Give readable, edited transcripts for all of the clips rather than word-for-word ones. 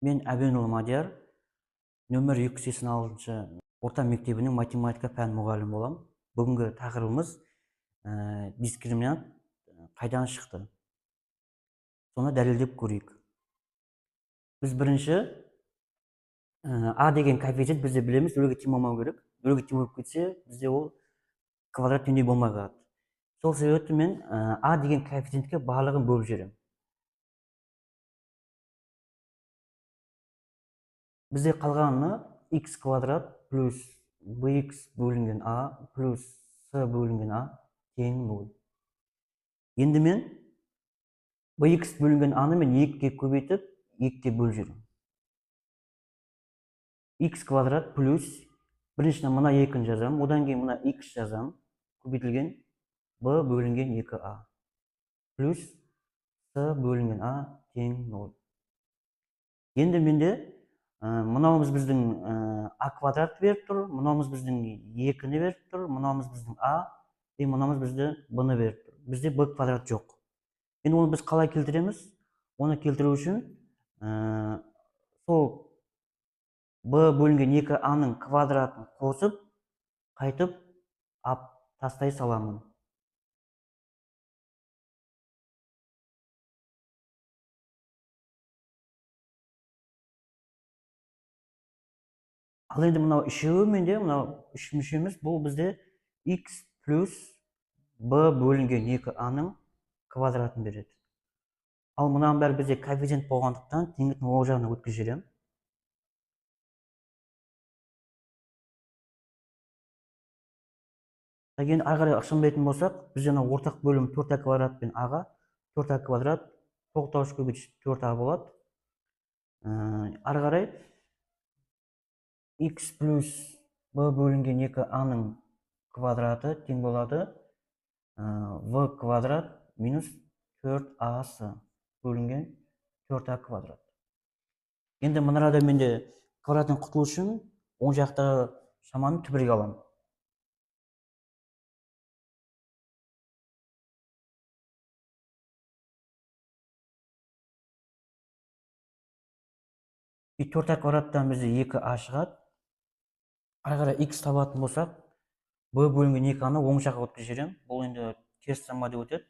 Мен Әбенұлы Мадияр, нөмір 286 орта мектебінің математика пән мұғалімі боламын. Бүгінгі тақырыбымыз дискриминант қайдан шықты. Соны дәлелдеп көрейік. Біз бірінші А деген коэффициент бізде білеміз, нөлге тең болмау керек. Нөлге тең болып кетсе, бізде ол квадрат теңдей болмай қалады. Сол себепті мен А деген коэффициентке барлығын бөліп жіберемін. Бізде қалғаны x квадрат плюс bx бөлінген a плюс c бөлінген a тең 0. Енді мен bx бөлінген a-ны мен 2-ге көбейтіп 2-ге бөліп жіберемін. X квадрат плюс біріншіден мына 2-ні жазамын, одан кейін мына x жазамын, көбейтілген b бөлінген 2a плюс c бөлінген a тең 0. Енді менде мынауымыз біздің a квадрат беріп тұр, мынауымыз біздің 2-ні беріп тұр, мынауымыз біздің a, мынауымыз бізді b-ны беріп тұр. Бізде b квадрат жоқ. Енді оны біз қалай келтіреміз? Оны келтіру үшін сол b бөлінген 2a-ның квадратын қосып, қайтып тастай саламын. Ал енді мынау үшеуі менде, мынау үш мүшеміз, бұл бізде x плюс b бөлінген 2a-ның квадратын береді. Ал мұнан бәрі бізде коэффициент болғандықтан теңдіктің оң жағына өткізіп жіберемін. Енді ары қарай ықшамдайтын болсақ, біз жаңа ортақ бөлім 4a квадрат пен a-ға 4a квадрат тоғытауыш көбейтіш 4a болады. Ары қарай x плюс b бөлінген 2a-ның квадраты тең болады v квадрат минус 4ac бөлінген 4a квадрат. Енді мына арада менде квадраттан құтылу үшін оң жақтағы шаманы түбірге аламын. И 4a квадраттан бізде 2a шығады. Ары қарай x табатын болсақ, b бөлінген 2a-ны оң жаққа өткізіп жіберемін. Бұл енді теріс айырмада өтеді.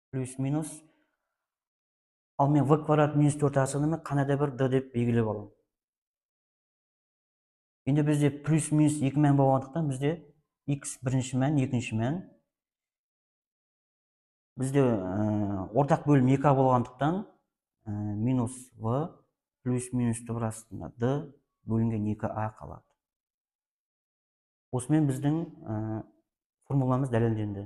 Плюс минус. Ал мен v квадрат минус 4ac-ны мен қандай да бір d деп белгілеп аламын. Енді бізде плюс минус 2 мән болғандықтан бізде x бірінші мән, екінші мән. Бізде ортақ бөлім 2a болғандықтан минус v плюс минус түбір астында d бөлінген 2a қалады. Осымен біздің формуламыз дәлелденді.